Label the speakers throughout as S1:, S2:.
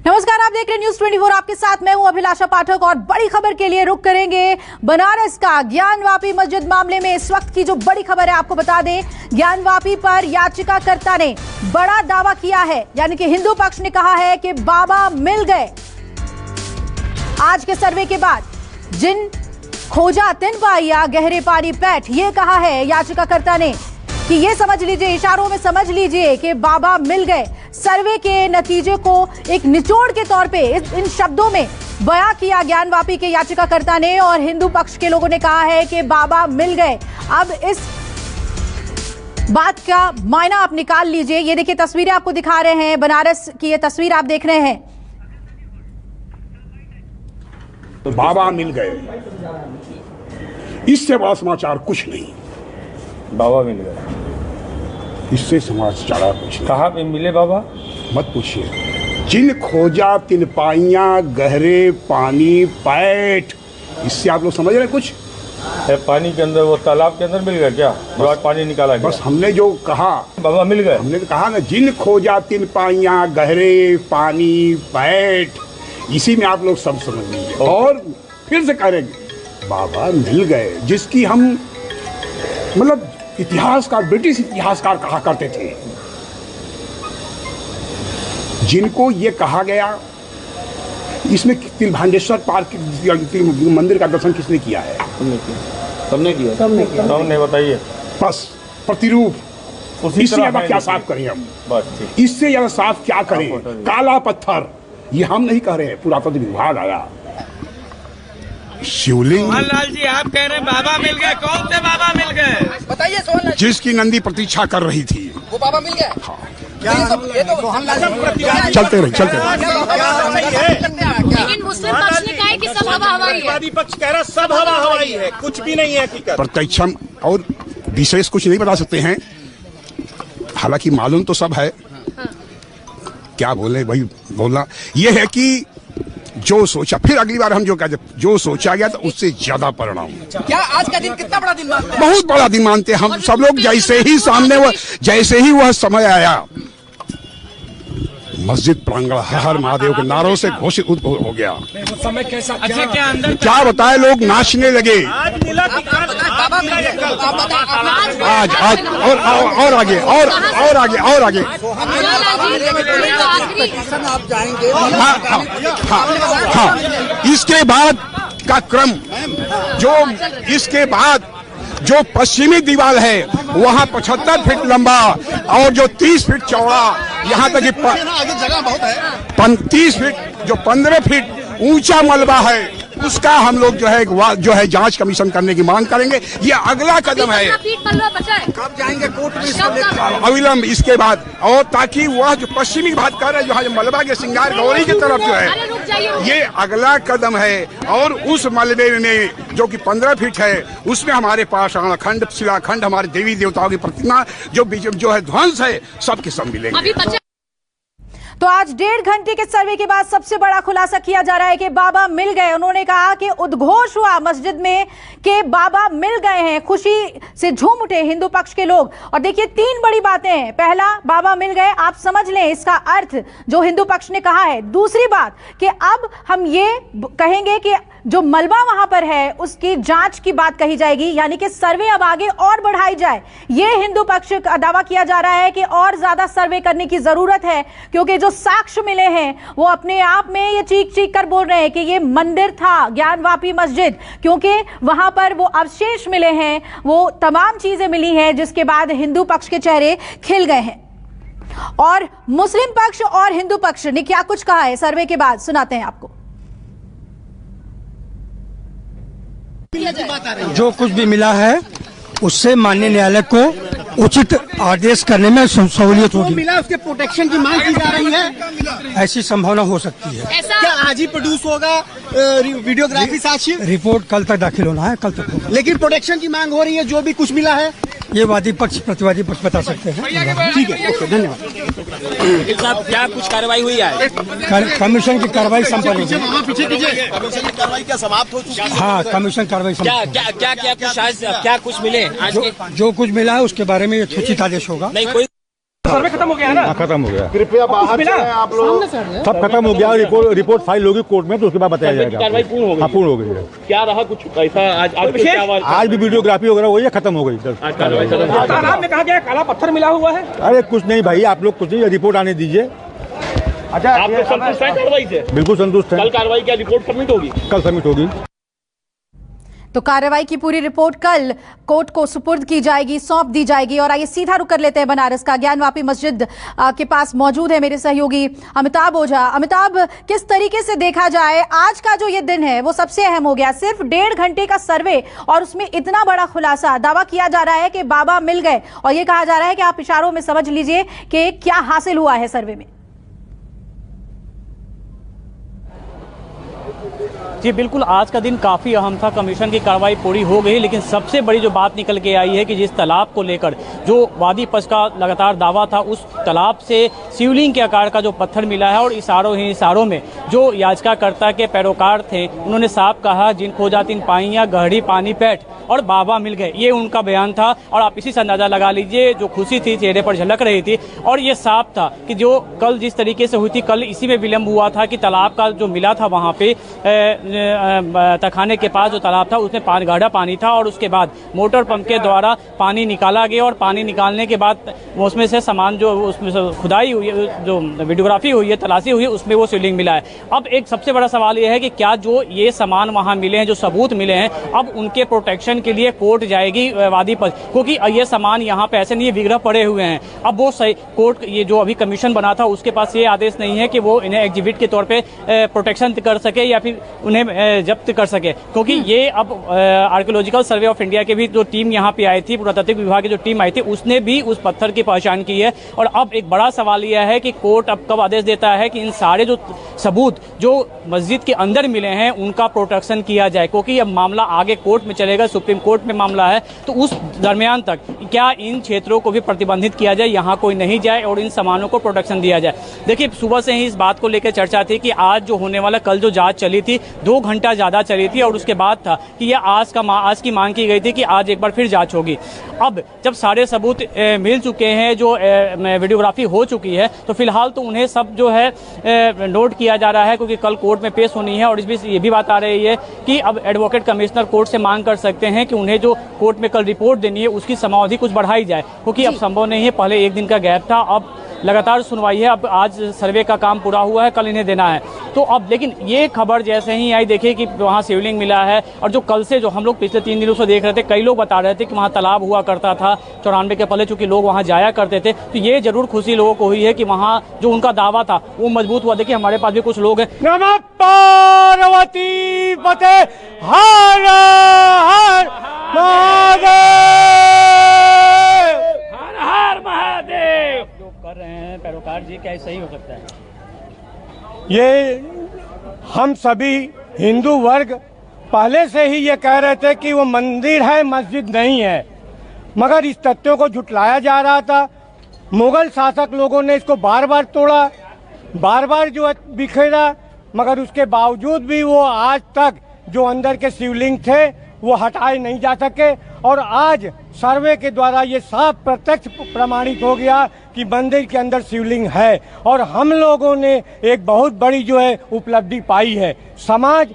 S1: नमस्कार, आप देख रहे हैं न्यूज 24। आपके साथ मैं हूं अभिलाषा पाठक और बड़ी खबर के लिए रुख करेंगे बनारस का। ज्ञानवापी मस्जिद मामले में इस वक्त की जो बड़ी खबर है आपको बता दें, ज्ञानवापी पर याचिकाकर्ता ने बड़ा दावा किया है, यानी कि हिंदू पक्ष ने कहा है कि बाबा मिल गए। आज के सर्वे के बाद जिन खोजा तिन पाइया गहरे पानी पैठ, ये कहा है याचिकाकर्ता ने कि ये समझ लीजिए, इशारों में समझ लीजिए कि बाबा मिल गए। सर्वे के नतीजे को एक निचोड़ के तौर पे इन शब्दों में बयां किया ज्ञानवापी के याचिकाकर्ता ने और हिंदू पक्ष के लोगों ने कहा है कि बाबा मिल गए। अब इस बात का मायना आप निकाल लीजिए। ये देखिए तस्वीरें आपको दिखा रहे हैं, बनारस की ये तस्वीर आप देख रहे हैं।
S2: तो बाबा मिल गए, इससे बड़ा समाचार कुछ नहीं।
S3: बाबा मिल गए,
S2: इससे समाचार कुछ नहीं।
S3: कहाँ पे मिले बाबा
S2: मत पूछिए। जिन खोजा तिन पाइया गहरे पानी पैठ, इससे आप लोग समझ रहे कुछ?
S3: पानी के अंदर, वो तालाब के अंदर मिल गया क्या? जो आज पानी निकाला गया।
S2: बस हमने जो कहा
S3: बाबा मिल गए,
S2: हमने कहा ना, जिन खोजा तिन पाइया गहरे पानी पैठ, इसी में आप लोग सब समझ लीजिए। और फिर से करेंगे बाबा मिल गए, जिसकी हम मतलब इतिहासकार, ब्रिटिश इतिहासकार कहा करते थे। जिनको ये कहा गया, इसमें तिलभांडेश्वर पार्क मंदिर का दर्शन किसने किया है?
S3: सबने किया। सबने बताइए।
S2: बस प्रतिरूप, इससे ज्यादा क्या साफ करें हम?
S3: बस
S2: इससे ज्यादा साफ क्या करें? काला पत्थर, ये हम नहीं कह रहे हैं, पुरातत्व विभाग आया। शिवलिंग,
S4: सोहनलाल जी आप कह रहे हैं बाबा मिल गए, कौन से बाबा मिल गए बताइए सोहनलाल?
S2: जिसकी नंदी प्रतीक्षा कर रही थी
S4: वो बाबा मिल गए।
S2: हाँ।
S4: ये तो
S2: चलते रहे।
S5: लेकिन मुस्लिम पक्ष ने कहा है कि सब हवा हवाई है।
S4: वादी पक्ष कह रहा सब हवा हवाई है, कुछ भी नहीं है हकीकत।
S2: प्रत्यक्षम और विशेष कुछ नहीं बता सकते हैं, हालांकि मालूम तो सब है। क्या बोले भाई, बोलना ये है कि जो सोचा, फिर अगली बार हम जो कहते, जो सोचा गया था उससे ज्यादा परिणाम।
S4: क्या आज का दिन कितना बड़ा दिन मानते हैं?
S2: बहुत बड़ा दिन मानते हैं हम सब लोग। जैसे ही सामने जैसे ही वह समय आया, मस्जिद प्रांगण हर हर महादेव के नारों से घोषित हो गया।
S4: समय कैसा? अच्छा, क्या अंदर
S2: क्या बताए, लोग नाचने लगे।
S4: आज मिला बाबा मिल गए,
S2: आज और आगे और आगे।
S4: आप जाएंगे?
S2: हाँ, इसके बाद का क्रम, जो इसके बाद जो पश्चिमी दीवार है वहाँ 75 फीट लंबा और जो 30 फीट चौड़ा, यहाँ तक कि
S4: आगे जगह बहुत है,
S2: 35 फीट जो 15 फीट ऊंचा मलबा है, उसका हम लोग जो है जांच कमीशन करने की मांग करेंगे। ये अगला कदम है।
S4: कब जाएंगे कोर्ट में?
S2: अविलंब इसके बाद, और ताकि वह जो पश्चिमी भाग कर रहे, जो मलबा के सिंगार गौरी की तरफ जो है, ये अगला कदम है। और उस मलबे में जो कि 15 फीट है, उसमें हमारे पास खंड, शिलाखंड, हमारे देवी देवताओं की प्रतिमा जो है ध्वंस है, सब के सब मिलेंगे।
S1: तो आज 1.5 घंटे के सर्वे के बाद सबसे बड़ा खुलासा किया जा रहा है कि बाबा मिल गए। उन्होंने कहा कि उद्घोष हुआ मस्जिद में कि बाबा मिल गए हैं, खुशी से झूम उठे हिंदू पक्ष के लोग। और देखिए 3 बड़ी बातें हैं। पहला, बाबा मिल गए, आप समझ लें इसका अर्थ जो हिंदू पक्ष ने कहा है। दूसरी बात कि अब हम ये कहेंगे कि जो मलबा वहां पर है उसकी जांच की बात कही जाएगी, यानी कि सर्वे अब आगे और बढ़ाई जाए। यह हिंदू पक्ष का दावा किया जा रहा है कि और ज्यादा सर्वे करने की जरूरत है, क्योंकि जो साक्ष्य मिले हैं वो अपने आप में ये चीख चीख कर बोल रहे हैं कि ये मंदिर था, ज्ञानवापी मस्जिद, क्योंकि वहां पर वो अवशेष मिले हैं, वो तमाम चीजें मिली हैं, जिसके बाद हिंदू पक्ष के चेहरे खिल गए हैं। और मुस्लिम पक्ष और हिंदू पक्ष ने क्या कुछ कहा है सर्वे के बाद, सुनाते हैं आपको।
S6: जो कुछ भी मिला है उससे माननीय न्यायालय को उचित आदेश करने में सहूलियत होगी।
S4: मिला उसके प्रोटेक्शन की मांग की जा रही है,
S6: ऐसी संभावना हो सकती है।
S4: क्या आज ही प्रोड्यूस होगा वीडियोग्राफी साक्ष्य?
S6: रिपोर्ट कल तक दाखिल होना है, कल तक होगा।
S4: लेकिन प्रोटेक्शन की मांग हो रही है, जो भी कुछ मिला है
S6: ये वादी पक्ष प्रतिवादी पक्ष बता सकते हैं।
S4: ठीक है, ओके, धन्यवाद।
S7: साहब क्या कुछ कार्रवाई हुई है?
S6: कमीशन की कार्रवाई संपन्न होगी।
S4: पीछे कीजिए। कमीशन की कार्रवाई क्या समाप्त हो चुकी है?
S6: हाँ, कमीशन कार्रवाई
S7: क्या कुछ मिले आज के?
S6: जो कुछ मिला है उसके बारे में ये उचित आदेश होगा।
S7: नहीं कोई सर्वे खत्म हो गया है ना?
S8: खत्म हो गया।
S9: कृपया बाहर चलें आप लोग।
S8: सब खत्म हो गया। रिपोर्ट फाइल होगी कोर्ट में, तो उसके बाद बताया जाएगा।
S7: कार्रवाई पूर्ण हो गई?
S8: हाँ, पूर्ण हो गई है।
S7: क्या रहा कुछ ऐसा
S8: आज भी वीडियोग्राफी वगैरह हुई है, खत्म हो गई।
S7: तालाब में कहा गया काला पत्थर मिला हुआ है?
S8: अरे कुछ नहीं भाई, आप लोग कुछ नहीं, रिपोर्ट आने दीजिए।
S7: अच्छा, आप लोग संतुष्ट हैं कार्रवाई से?
S8: बिल्कुल संतुष्ट है।
S7: कल कार्रवाई क्या रिपोर्ट सबमिट होगी?
S8: कल सबमिट होगी।
S1: तो कार्रवाई की पूरी रिपोर्ट कल कोर्ट को सुपुर्द की जाएगी, सौंप दी जाएगी। और आइए सीधा रुक कर लेते हैं बनारस का। ज्ञानवापी मस्जिद के पास मौजूद है मेरे सहयोगी अमिताभ ओझा। अमिताभ, किस तरीके से देखा जाए आज का जो ये दिन है वो सबसे अहम हो गया। सिर्फ 1.5 घंटे का सर्वे और उसमें इतना बड़ा खुलासा, दावा किया जा रहा है कि बाबा मिल गए और ये कहा जा रहा है कि आप इशारों में समझ लीजिए कि क्या हासिल हुआ है सर्वे में।
S10: जी बिल्कुल, आज का दिन काफ़ी अहम था। कमीशन की कार्रवाई पूरी हो गई, लेकिन सबसे बड़ी जो बात निकल के आई है कि जिस तालाब को लेकर जो वादी पक्ष का लगातार दावा था, उस तालाब से शिवलिंग के आकार का जो पत्थर मिला है और इशारों में जो याचिकाकर्ता के पैरोकार थे उन्होंने साफ कहा, जिन खोजा तीन पाइयाँ गहरी पानी पैठ और बाबा मिल गए, ये उनका बयान था। और आप इसी से अंदाज़ा लगा लीजिए जो खुशी थी चेहरे पर झलक रही थी। और ये साफ था कि जो कल जिस तरीके से हुई थी, कल इसी में विलम्ब हुआ था कि तालाब का जो मिला था वहाँ पे तखाने के पास जो तालाब था उसमें गाढ़ा पानी था और उसके बाद मोटर पंप के द्वारा पानी निकाला गया और पानी निकालने के बाद उसमें से सामान जो उसमें से खुदाई हुई है, जो वीडियोग्राफी हुई है, तलाशी हुई है, उसमें वो शिवलिंग मिला है। अब एक सबसे बड़ा सवाल ये है कि क्या जो ये सामान वहाँ मिले हैं, जो सबूत मिले हैं, अब उनके प्रोटेक्शन के लिए कोर्ट जाएगी वादी पर, क्योंकि ये सामान यहाँ पे ऐसे नहीं है विग्रह पड़े हुए हैं। अब वो सही कोर्ट ये जो अभी कमीशन बना था उसके पास ये आदेश नहीं है कि वो इन्हें एग्जिबिट के तौर पे प्रोटेक्शन कर सके या फिर उन्हें जब्त कर सके, क्योंकि ये अब आर्कियोलॉजिकल सर्वे ऑफ इंडिया के भी जो टीम यहाँ पे आई थी, पुरातत्व विभाग की जो टीम आई थी, उसने भी उस पत्थर की पहचान की है। और अब एक बड़ा सवाल यह है कि कोर्ट अब कब आदेश देता है कि इन सारे जो सबूत जो मस्जिद के अंदर मिले हैं उनका प्रोटेक्शन किया जाए, क्योंकि अब मामला आगे कोर्ट में चलेगा, सुप्रीम कोर्ट में मामला है। तो उस दरमियान तक क्या इन क्षेत्रों को भी प्रतिबंधित किया जाए, यहाँ कोई नहीं जाए और इन सामानों को प्रोटेक्शन दिया जाए। देखिए, सुबह से ही इस बात को लेकर चर्चा थी कि आज जो होने वाला, कल जो जांच चली थी 2 घंटा ज़्यादा चली थी और उसके बाद था कि यह आज की मांग की गई थी कि आज एक बार फिर जांच होगी। अब जब सारे सबूत मिल चुके हैं, जो वीडियोग्राफी हो चुकी है, तो फिलहाल तो उन्हें सब जो है नोट किया जा रहा है, क्योंकि कल कोर्ट में पेश होनी है। और इस बीच ये भी बात आ रही है कि अब एडवोकेट कमिश्नर कोर्ट से मांग कर सकते हैं कि उन्हें जो कोर्ट में कल रिपोर्ट देनी है उसकी समावधि कुछ बढ़ाई जाए, क्योंकि अब संभव नहीं है। पहले 1 दिन का गैप था, अब लगातार सुनवाई है। अब आज सर्वे का काम पूरा हुआ है, कल इन्हें देना है। तो अब लेकिन ये खबर जैसे ही आई, देखिए कि वहाँ शिवलिंग मिला है और जो कल से जो हम लोग पिछले 3 दिनों से देख रहे थे, कई लोग बता रहे थे कि वहाँ तालाब हुआ करता था 94 के पहले, चूंकि लोग वहाँ जाया करते थे। तो ये जरूर खुशी लोगों को हुई है कि वहाँ जो उनका दावा था वो मजबूत हुआ। देखिए, हमारे पास भी कुछ लोग हैं।
S6: नमः पार्वती पते हर हर
S10: महादेव जो कर रहे हैं पैरोकार जी, क्या सही हो सकता है?
S6: ये हम सभी हिंदू वर्ग पहले से ही ये कह रहे थे कि वो मंदिर है, मस्जिद नहीं है, मगर इस तथ्यों को झुटलाया जा रहा था। मुगल शासक लोगों ने इसको बार बार तोड़ा, बार बार जो बिखेरा, मगर उसके बावजूद भी वो आज तक जो अंदर के शिवलिंग थे वो हटाए नहीं जा सके। और आज सर्वे के द्वारा ये साफ प्रत्यक्ष प्रमाणित हो गया कि मंदिर के अंदर शिवलिंग है। और हम लोगों ने एक बहुत बड़ी जो है उपलब्धि पाई है। समाज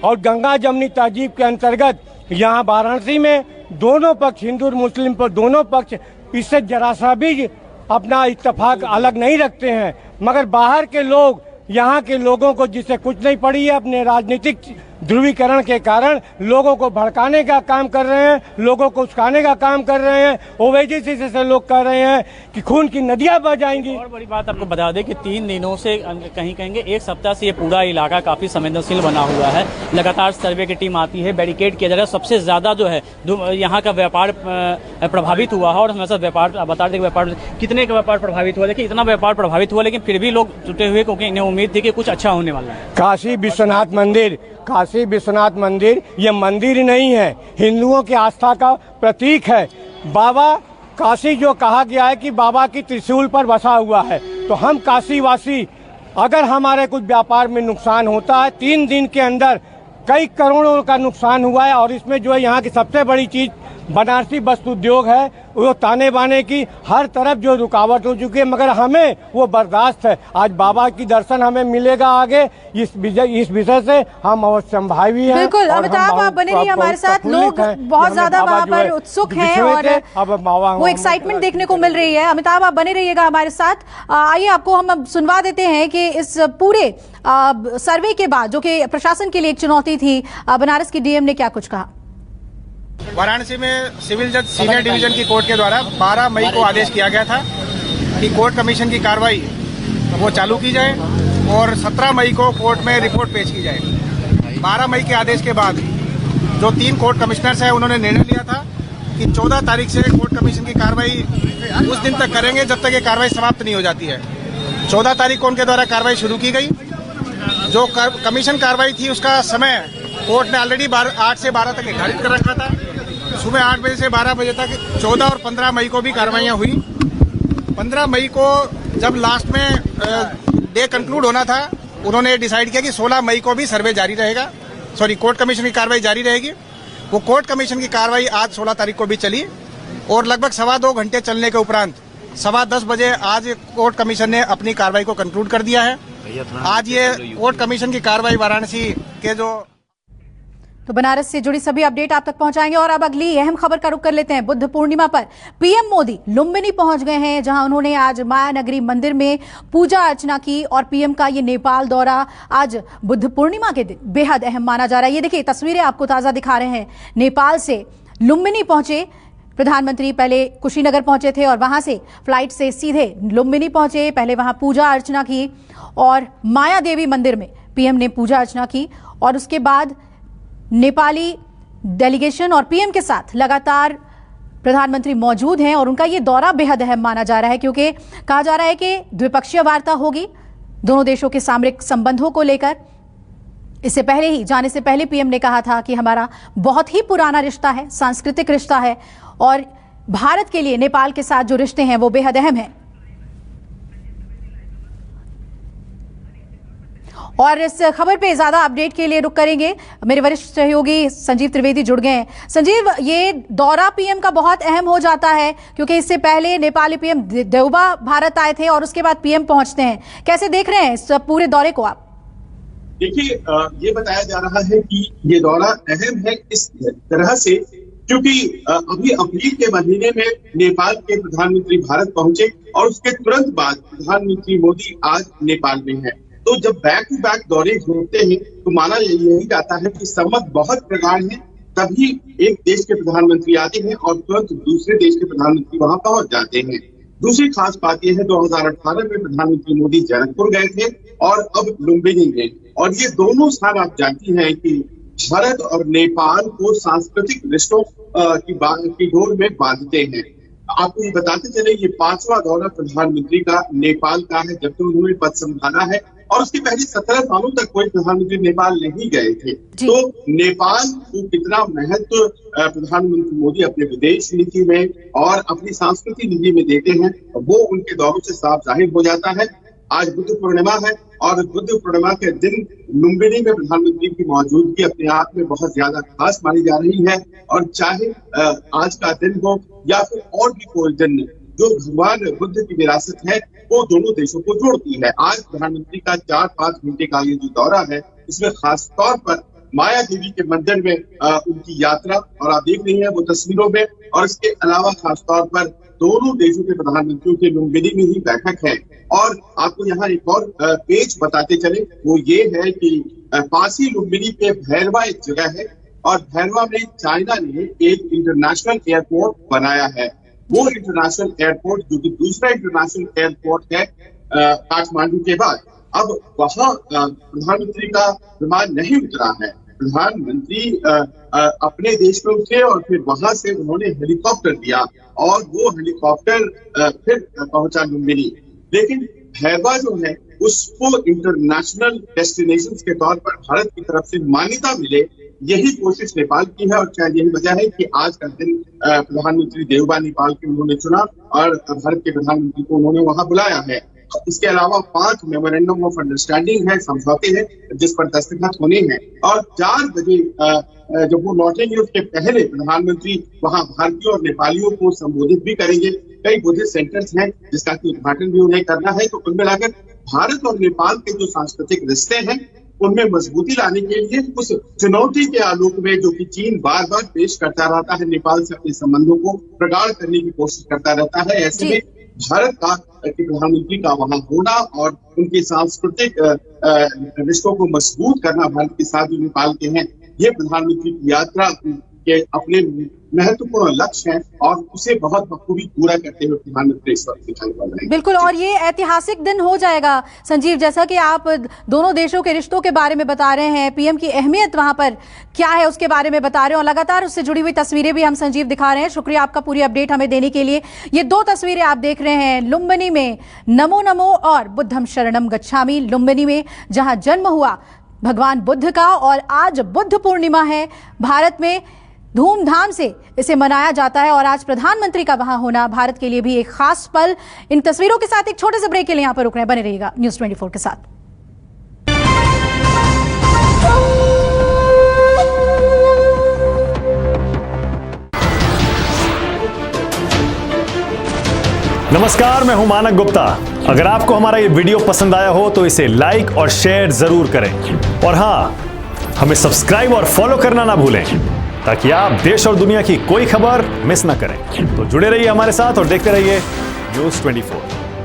S6: और गंगा जमनी तहजीब के अंतर्गत यहाँ वाराणसी में दोनों पक्ष, हिंदू और मुस्लिम पर दोनों पक्ष इससे जरा सा भी अपना इत्तेफाक अलग नहीं रखते हैं। मगर बाहर के लोग, यहाँ के लोगों को जिससे कुछ नहीं पड़ी है, अपने राजनीतिक ध्रुवीकरण के कारण लोगों को भड़काने का काम कर रहे हैं, लोगों को उस्काने का काम कर रहे हैं। ओवैसी से लोग कह रहे हैं कि खून की नदियां बह जाएंगी।
S10: और बड़ी बात आपको बता दें कि 3 दिनों से, कहीं कहेंगे 1 सप्ताह से ये पूरा इलाका काफ़ी संवेदनशील बना हुआ है। लगातार सर्वे की टीम आती है, बैरिकेड किया जा रहा है। सबसे ज़्यादा जो है यहाँ का व्यापार प्रभावित हुआ है। और हमेशा व्यापार बता दें, व्यापार कितने का व्यापार प्रभावित हुआ, देखिए इतना व्यापार प्रभावित हुआ, लेकिन फिर भी लोग जुटे हुए, क्योंकि इन्हें उम्मीद थी कि कुछ अच्छा होने वाला है।
S6: काशी विश्वनाथ मंदिर ये मंदिर ही नहीं है, हिंदुओं की आस्था का प्रतीक है। बाबा काशी जो कहा गया है कि बाबा की त्रिशूल पर बसा हुआ है, तो हम काशीवासी अगर हमारे कुछ व्यापार में नुकसान होता है, 3 दिन के अंदर कई करोड़ों का नुकसान हुआ है। और इसमें जो है यहाँ की सबसे बड़ी चीज़ बनारसी वस्त्र उद्योग है, वो ताने बाने की हर तरफ जो रुकावट हो चुकी है, मगर हमें वो बर्दाश्त है। आज बाबा की दर्शन हमें मिलेगा आगे, इस विषय से हम अवश्य भावी हैं।
S1: बिल्कुल अमिताभ, आप बने रहिए हमारे साथ। लोग बहुत ज्यादा वहाँ पर उत्सुक हैं और वो एक्साइटमेंट देखने को मिल रही है। अमिताभ, आप बने रहिएगा हमारे साथ। आइए आपको हम सुनवा देते हैं कि इस पूरे सर्वे के बाद, जो कि प्रशासन के लिए एक चुनौती थी, बनारस की डीएम ने क्या कुछ कहा।
S11: वाराणसी में सिविल जज सीनियर डिवीजन की कोर्ट के द्वारा 12 मई को आदेश किया गया था कि कोर्ट कमीशन की कार्रवाई वो चालू की जाए और 17 मई को कोर्ट में रिपोर्ट पेश की जाए। 12 मई के आदेश के बाद जो 3 कोर्ट कमिश्नर्स हैं उन्होंने निर्णय लिया था कि 14 तारीख से कोर्ट कमीशन की कार्रवाई उस दिन तक करेंगे जब तक ये कार्रवाई समाप्त नहीं हो जाती है। 14 तारीख को उनके द्वारा कार्रवाई शुरू की गई। जो कमीशन कार्रवाई थी उसका समय कोर्ट ने ऑलरेडी 8 से 12 तक निर्धारित कर रखा था। सुबह 8 बजे से 12 बजे तक 14 और 15 मई को भी कार्रवाइयाँ हुई। 15 मई को जब लास्ट में डे कंक्लूड होना था, उन्होंने डिसाइड किया कि 16 मई को भी सर्वे जारी रहेगा, कोर्ट कमीशन की कार्रवाई जारी रहेगी। वो कोर्ट कमीशन की कार्रवाई आज 16 तारीख को भी चली और लगभग 2.25 घंटे चलने के उपरांत 10:15 बजे आज कोर्ट कमीशन ने अपनी कार्रवाई को कंक्लूड कर दिया है। आज ये कोर्ट कमीशन की कार्रवाई वाराणसी के जो
S1: तो बनारस से जुड़ी सभी अपडेट आप तक पहुंचाएंगे। और अब अगली अहम खबर का रुख कर लेते हैं। बुद्ध पूर्णिमा पर पीएम मोदी लुम्बिनी पहुंच गए हैं, जहां उन्होंने आज माया नगरी मंदिर में पूजा अर्चना की। और पीएम का ये नेपाल दौरा आज बुद्ध पूर्णिमा के दिन बेहद अहम माना जा रहा है। ये देखिए तस्वीरें आपको ताजा दिखा रहे हैं। नेपाल से लुम्बिनी पहुंचे प्रधानमंत्री, पहले कुशीनगर पहुंचे थे और वहां से फ्लाइट से सीधे लुम्बिनी पहुंचे। पहले वहां पूजा अर्चना की और माया देवी मंदिर में पीएम ने पूजा अर्चना की और उसके बाद नेपाली डेलीगेशन और पीएम के साथ लगातार प्रधानमंत्री मौजूद हैं। और उनका ये दौरा बेहद अहम माना जा रहा है, क्योंकि कहा जा रहा है कि द्विपक्षीय वार्ता होगी दोनों देशों के सामरिक संबंधों को लेकर। इससे पहले ही, जाने से पहले पीएम ने कहा था कि हमारा बहुत ही पुराना रिश्ता है, सांस्कृतिक रिश्ता है और भारत के लिए नेपाल के साथ जो रिश्ते हैं वो बेहद अहम हैं। और इस खबर पे ज्यादा अपडेट के लिए रुक करेंगे, मेरे वरिष्ठ सहयोगी संजीव त्रिवेदी जुड़ गए हैं। संजीव, ये दौरा पीएम का बहुत अहम हो जाता है, क्योंकि इससे पहले नेपाली पीएम देउबा भारत आए थे और उसके बाद पीएम पहुंचते हैं। कैसे देख रहे हैं इस पूरे दौरे को आप?
S9: देखिए, ये बताया जा रहा है कि ये दौरा अहम है इस तरह से क्योंकि अभी अप्रैल के महीने में नेपाल के प्रधानमंत्री भारत पहुंचे और उसके तुरंत बाद प्रधानमंत्री मोदी आज नेपाल में है। तो जब बैक टू बैक दौरे होते हैं तो माना यही जाता है कि संबंध बहुत प्रगाढ़ है, तभी एक देश के प्रधानमंत्री आते हैं और तुरंत दूसरे देश के प्रधानमंत्री वहां पहुंच जाते हैं। दूसरी खास बात यह है 2018 में प्रधानमंत्री मोदी जनकपुर गए थे और अब लुम्बिनी में, और ये दोनों स्थान आप जानती हैं कि भारत और नेपाल को सांस्कृतिक रिश्तों की डोर में बांधते हैं। आपको ये बताते चले, ये 5वां दौरा प्रधानमंत्री का नेपाल का है जब तक उन्होंने पद संभाला है, और उसके पहले 17 सालों तक कोई प्रधानमंत्री नेपाल नहीं गए थे। तो नेपाल को कितना महत्व प्रधानमंत्री मोदी अपने विदेश नीति में और अपनी सांस्कृतिक नीति में देते हैं, वो उनके दौरों से साफ जाहिर हो जाता है। आज बुद्ध पूर्णिमा है और बुद्ध पूर्णिमा के दिन लुम्बिनी में प्रधानमंत्री की मौजूदगी अपने आप में बहुत ज्यादा खास मानी जा रही है। और चाहे आज का दिन हो या फिर और भी कोई दिन, जो भगवान बुद्ध की विरासत है वो दोनों देशों को जोड़ती है। आज प्रधानमंत्री का 4-5 घंटे का ये जो दौरा है, इसमें खास तौर पर माया देवी के मंदिर में उनकी यात्रा, और आप देख रही हैं वो तस्वीरों में, और इसके अलावा खास तौर पर दोनों देशों के प्रधानमंत्रियों के लुम्बिनी में ही बैठक है। और आपको यहाँ एक और पेज बताते चले, वो ये है कि पास ही लुम्बिनी पे भैरवा एक जगह है और भैरवा में चाइना ने एक इंटरनेशनल एयरपोर्ट बनाया है। वो इंटरनेशनल एयरपोर्ट जो कि दूसरा इंटरनेशनल एयरपोर्ट है काठमांडू के बाद, अब वहाँ प्रधानमंत्री का विमान नहीं उतरा है। प्रधानमंत्री अपने देश में उतरे और फिर वहां से उन्होंने हेलीकॉप्टर दिया और वो हेलीकॉप्टर फिर पहुंचा लुम्बिनी। लेकिन भैरवा जो है उसको इंटरनेशनल डेस्टिनेशन के तौर पर भारत की तरफ से मान्यता मिले, यही कोशिश नेपाल की है। और शायद यही वजह है कि आज का दिन प्रधानमंत्री देउबा नेपाल के उन्होंने चुना और भारत के प्रधानमंत्री को उन्होंने वहां बुलाया है। इसके अलावा 5 मेमोरेंडम ऑफ अंडरस्टैंडिंग है, समझौते हैं जिस पर दस्तखत होने हैं, और 4 बजे जब वो लौटेंगे उसके पहले प्रधानमंत्री वहां भारतीयों और नेपालियों को संबोधित भी करेंगे। कई बुद्धिस्ट सेंटर्स हैं जिसका कि उद्घाटन भी उन्हें करना है। तो कुल मिलाकर भारत और नेपाल के जो सांस्कृतिक रिश्ते हैं उनमें मजबूती लाने के लिए उस चुनौती के आलोक में जो कि चीन बार बार पेश करता रहता है, नेपाल से अपने संबंधों को प्रगाढ़ करने की कोशिश करता रहता है, ऐसे में भारत का प्रधानमंत्री का वहां होना और उनके सांस्कृतिक रिश्तों को मजबूत करना भारत के साथ जो नेपाल के हैं, ये प्रधानमंत्री की यात्रा के अपने महत्वपूर्ण लक्ष्य हैं और उसे बहुत बखूबी पूरा करते हुए प्रधानमंत्री इस वक्त दिखाई पड़ रहे हैं।
S1: बिल्कुल, और ये ऐतिहासिक दिन हो जाएगा संजीव, जैसा कि आप दोनों देशों के रिश्तों के बारे में बता रहे हैं, पीएम की अहमियत वहां पर क्या है उसके बारे में बता रहे हैं और लगातार उससे जुड़ी हुई तस्वीरें भी हम संजीव दिखा रहे हैं। शुक्रिया आपका पूरी अपडेट हमें देने के लिए। ये दो तस्वीरें आप देख रहे हैं लुम्बिनी में नमो नमो और बुद्धम शरणम गच्छामि। लुम्बिनी में जहां जन्म हुआ भगवान बुद्ध का और आज बुद्ध पूर्णिमा है, भारत में धूमधाम से इसे मनाया जाता है और आज प्रधानमंत्री का वहां होना भारत के लिए भी एक खास पल। इन तस्वीरों के साथ एक छोटे से ब्रेक के लिए यहां पर रुक रहे हैं, बने रहिएगा न्यूज़ 24 के साथ।
S12: नमस्कार, मैं हूं मानक गुप्ता। अगर आपको हमारा ये वीडियो पसंद आया हो तो इसे लाइक और शेयर जरूर करें और हाँ, हमें सब्सक्राइब और फॉलो करना ना भूलें ताकि आप देश और दुनिया की कोई खबर मिस ना करें। तो जुड़े रहिए हमारे साथ और देखते रहिए न्यूज़ 24।